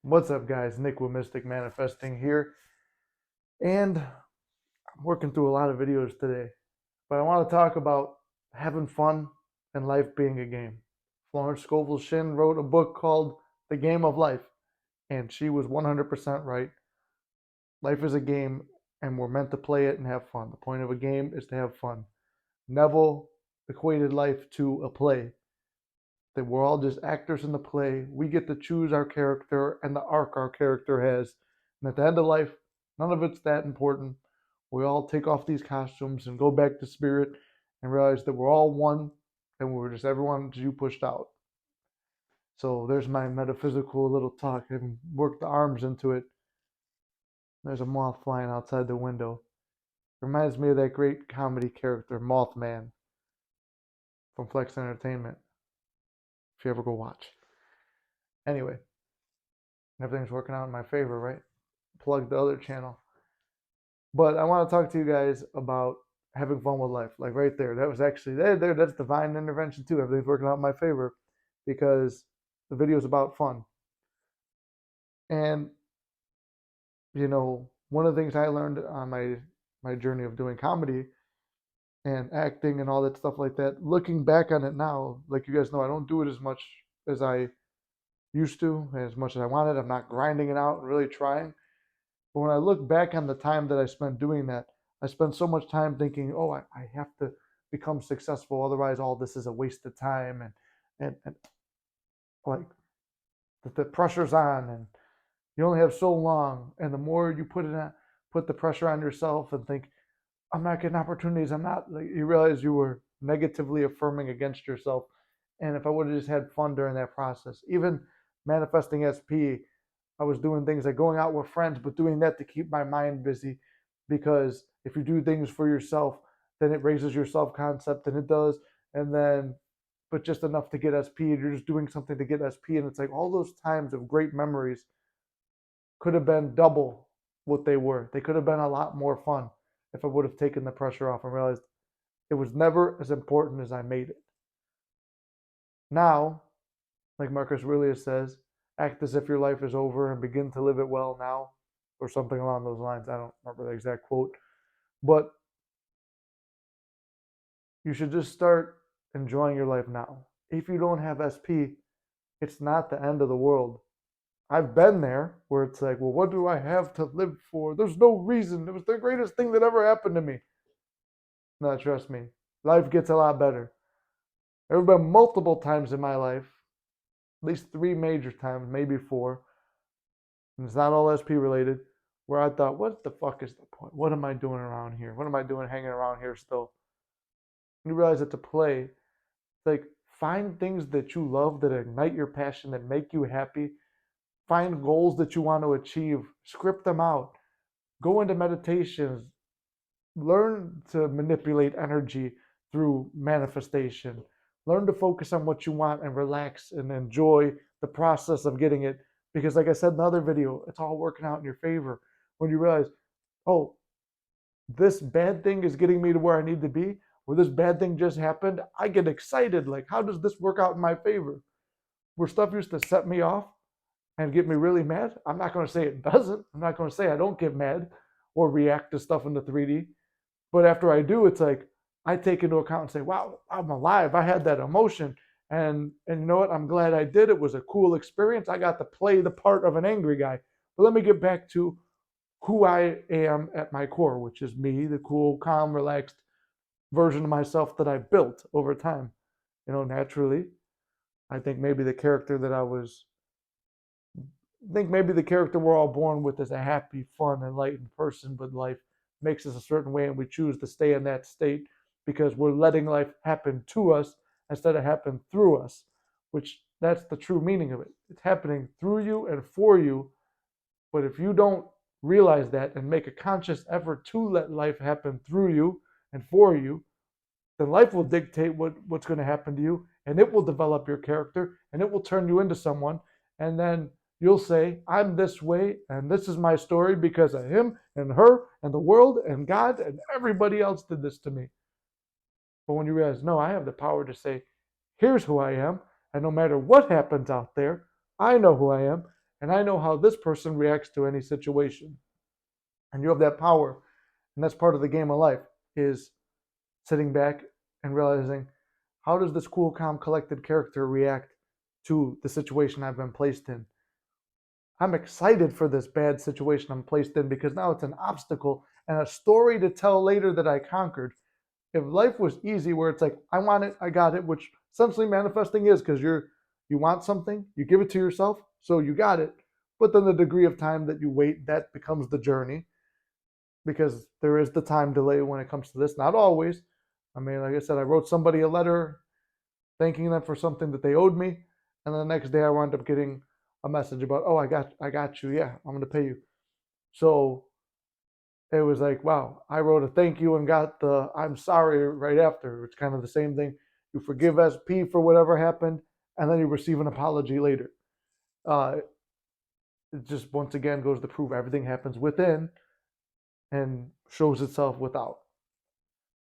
What's up, guys? Nick with Mystic Manifesting here, and I'm working through a lot of videos today, but I want to talk about having fun and life being a game. Florence Scovel Shinn wrote a book called The Game of Life, and she was 100% right. Life is a game, and we're meant to play it and have fun. The point of a game is to have fun. Neville equated life to a play, that we're all just actors in the play. We get to choose our character and the arc our character has. And at the end of life, none of it's that important. We all take off these costumes and go back to spirit and realize that we're all one and we're just everyone you pushed out. So there's my metaphysical little talk. I haven't worked the arms into it. There's a moth flying outside the window. Reminds me of that great comedy character, Mothman, from Flex Entertainment. If you ever go watch. Anyway, everything's working out in my favor, right? Plug the other channel. But I want to talk to you guys about having fun with life. Like right there, that was actually there. That's divine intervention too. Everything's working out in my favor because the video is about fun. And one of the things I learned on my journey of doing comedy and acting and all that stuff like that, looking back on it now, like you guys know, I don't do it as much as I used to, as much as I wanted. I'm not grinding it out and really trying. But when I look back on the time that I spent doing that, I spent so much time thinking, oh, I have to become successful. Otherwise, all this is a waste of time. And like the pressure's on and you only have so long. And the more you put the pressure on yourself and think, I'm not getting opportunities. I'm not, like, you realize you were negatively affirming against yourself. And if I would have just had fun during that process, even manifesting SP, I was doing things like going out with friends, but doing that to keep my mind busy. Because if you do things for yourself, then it raises your self concept, and it does. And then, but just enough to get SP, and you're just doing something to get SP. And it's like all those times of great memories could have been double what they were. They could have been a lot more fun if I would have taken the pressure off and realized it was never as important as I made it. Now, like Marcus Aurelius says, act as if your life is over and begin to live it well now, or something along those lines. I don't remember the exact quote, but you should just start enjoying your life now. If you don't have SP, it's not the end of the world. I've been there where it's like, well, what do I have to live for? There's no reason. It was the greatest thing that ever happened to me. No, trust me, life gets a lot better. There have been multiple times in my life, at least 3 major times, maybe 4, and it's not all SP related, where I thought, what the fuck is the point? What am I doing around here? What am I doing hanging around here still? And you realize that to play, like, find things that you love that ignite your passion, that make you happy. Find goals that you want to achieve, script them out, go into meditations, learn to manipulate energy through manifestation, learn to focus on what you want and relax and enjoy the process of getting it. Because, like I said in the other video, it's all working out in your favor when you realize, oh, this bad thing is getting me to where I need to be, or this bad thing just happened. I get excited. Like, how does this work out in my favor? Where stuff used to set me off and get me really mad, I'm not going to say it doesn't. I'm not going to say I don't get mad or react to stuff in the 3D. But after I do, it's like I take into account and say, wow, I'm alive. I had that emotion. And you know what? I'm glad I did. It was a cool experience. I got to play the part of an angry guy. But let me get back to who I am at my core, which is me, the cool, calm, relaxed version of myself that I built over time. Naturally, I think maybe the character that I think maybe the character we're all born with is a happy, fun, enlightened person, but life makes us a certain way and we choose to stay in that state because we're letting life happen to us instead of happen through us, which that's the true meaning of it. It's happening through you and for you. But if you don't realize that and make a conscious effort to let life happen through you and for you, then life will dictate what's going to happen to you, and it will develop your character and it will turn you into someone. And then you'll say, I'm this way and this is my story because of him and her and the world and God and everybody else did this to me. But when you realize, no, I have the power to say, here's who I am, and no matter what happens out there, I know who I am, and I know how this person reacts to any situation. And you have that power. And that's part of the game of life, is sitting back and realizing, how does this cool, calm, collected character react to the situation I've been placed in? I'm excited for this bad situation I'm placed in because now it's an obstacle and a story to tell later that I conquered. If life was easy, where it's like, I want it, I got it, which essentially manifesting is, because you want something, you give it to yourself, so you got it. But then the degree of time that you wait, that becomes the journey, because there is the time delay when it comes to this. Not always. I mean, like I said, I wrote somebody a letter thanking them for something that they owed me, and then the next day I wound up getting a message about, oh, I got you, yeah, I'm gonna pay you. So it was like, wow, I wrote a thank you and got the I'm sorry right after. It's kind of the same thing. You forgive SP for whatever happened, and then you receive an apology later. Uh, it just once again goes to prove everything happens within and shows itself without.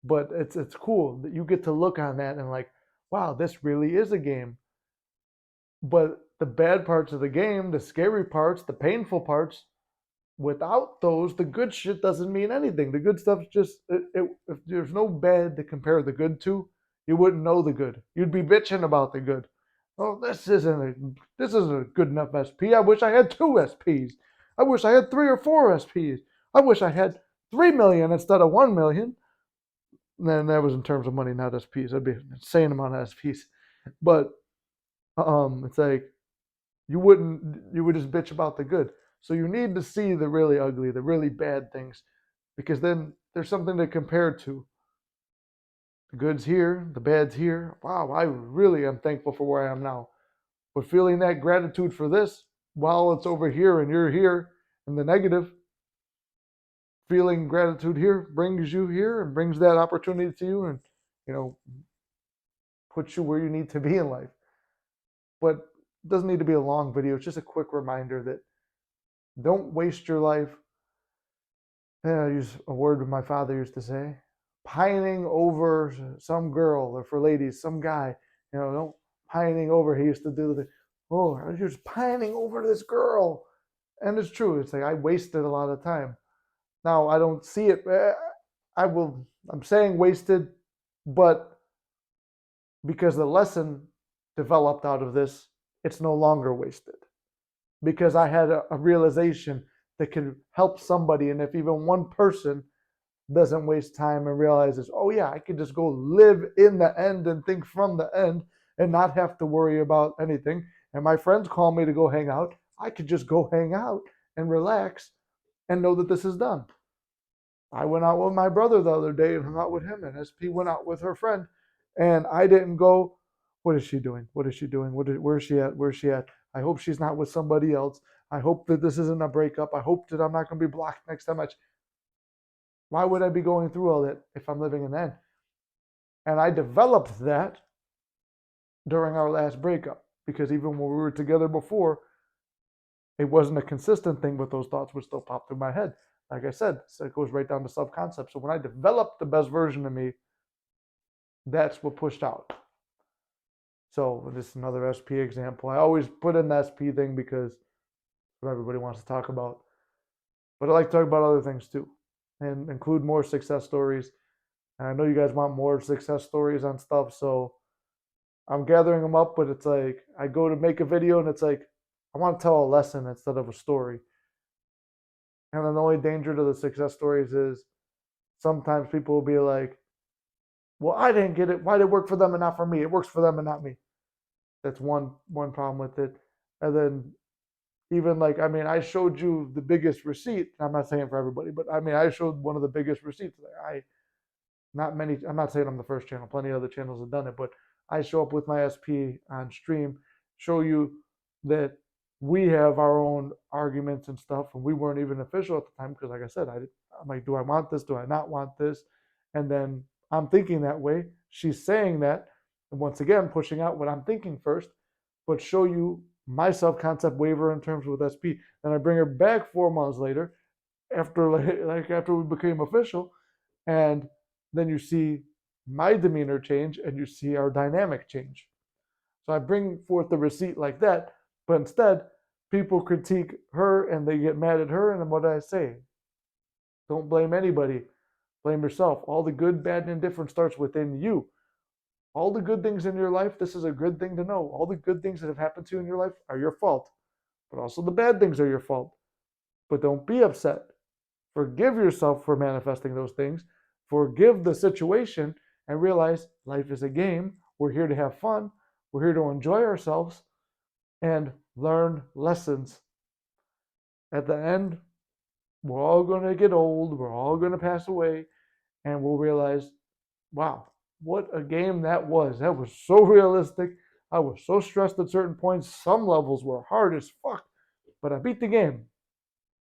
But it's cool that you get to look on that and like, wow, this really is a game. But the bad parts of the game, the scary parts, the painful parts, without those, the good shit doesn't mean anything. The good stuff's just, if there's no bad to compare the good to, you wouldn't know the good. You'd be bitching about the good. Oh, this isn't a good enough SP. I wish I had 2 SPs. I wish I had 3 or 4 SPs. I wish I had 3 million instead of 1 million. And then that was in terms of money, not SPs. That'd be an insane amount of SPs. But it's like, you would just bitch about the good. So you need to see the really ugly, the really bad things, because then there's something to compare to. The good's here, the bad's here. Wow, I really am thankful for where I am now. But feeling that gratitude for this while it's over here and you're here in the negative, feeling gratitude here brings you here and brings that opportunity to you, and you know puts you where you need to be in life. But it doesn't need to be a long video. It's just a quick reminder that don't waste your life. I use a word my father used to say, pining over some girl, or for ladies, some guy. Don't pining over. He used to do the, oh, I was just pining over this girl. And it's true. It's like I wasted a lot of time. Now I don't see it. I'm saying wasted, but because the lesson developed out of this, it's no longer wasted. Because I had a realization that could help somebody. And if even one person doesn't waste time and realizes, oh yeah, I could just go live in the end and think from the end and not have to worry about anything. And my friends call me to go hang out. I could just go hang out and relax and know that this is done. I went out with my brother the other day and hung out with him, and SP went out with her friend. And I didn't go, what is she doing? What is she doing? Where's she at? Where's she at? I hope she's not with somebody else. I hope that this isn't a breakup. I hope that I'm not going to be blocked next time. Why would I be going through all that if I'm living in the end? And I developed that during our last breakup, because even when we were together before, it wasn't a consistent thing, but those thoughts would still pop through my head. Like I said, so it goes right down to self-concept. So when I developed the best version of me, that's what pushed out. So this is another SP example. I always put in the SP thing because what everybody wants to talk about. But I like to talk about other things too, and include more success stories. And I know you guys want more success stories on stuff, so I'm gathering them up. But it's like I go to make a video, and it's like I want to tell a lesson instead of a story. And then the only danger to the success stories is sometimes people will be like, well, I didn't get it. Why did it work for them and not for me? It works for them and not me. That's one problem with it. And then even like, I mean, I showed you the biggest receipt. I'm not saying for everybody, but I mean, I showed one of the biggest receipts. I'm not saying I'm the first channel. Plenty of other channels have done it, but I show up with my SP on stream, show you that we have our own arguments and stuff, and we weren't even official at the time because, like I said, I'm like, do I want this? Do I not want this? And then I'm thinking that way. She's saying that, and once again, pushing out what I'm thinking first, but show you my self-concept waiver in terms with SP. Then I bring her back 4 months later, after after we became official, and then you see my demeanor change and you see our dynamic change. So I bring forth the receipt like that, but instead people critique her and they get mad at her, and then what do I say? Don't blame anybody. Blame yourself. All the good, bad, and indifferent starts within you. All the good things in your life, this is a good thing to know. All the good things that have happened to you in your life are your fault, but also the bad things are your fault. But don't be upset. Forgive yourself for manifesting those things. Forgive the situation and realize life is a game. We're here to have fun. We're here to enjoy ourselves and learn lessons. At the end, we're all going to get old. We're all going to pass away. And we'll realize, wow, what a game that was. That was so realistic. I was so stressed at certain points. Some levels were hard as fuck, but I beat the game.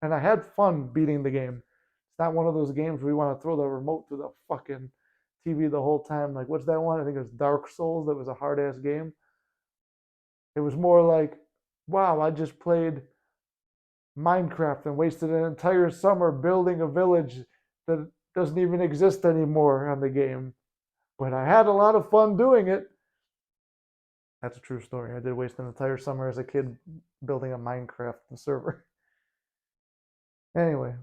And I had fun beating the game. It's not one of those games where you want to throw the remote through the fucking TV the whole time. Like, what's that one? I think it was Dark Souls. That was a hard ass game. It was more like, wow, I just played Minecraft and wasted an entire summer building a village that doesn't even exist anymore on the game. But I had a lot of fun doing it. That's a true story. I did waste an entire summer as a kid building a Minecraft server. Anyway,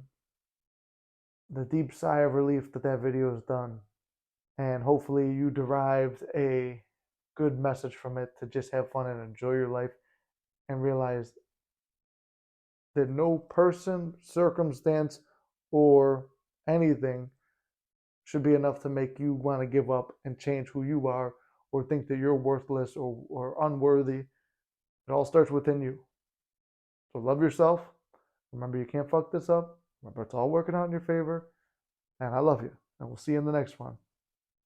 the deep sigh of relief that that video is done. And hopefully you derived a good message from it to just have fun and enjoy your life and realize that no person, circumstance, or anything should be enough to make you want to give up and change who you are or think that you're worthless or unworthy. It all starts within you. So love yourself. Remember, you can't fuck this up. Remember, it's all working out in your favor. And I love you. And we'll see you in the next one.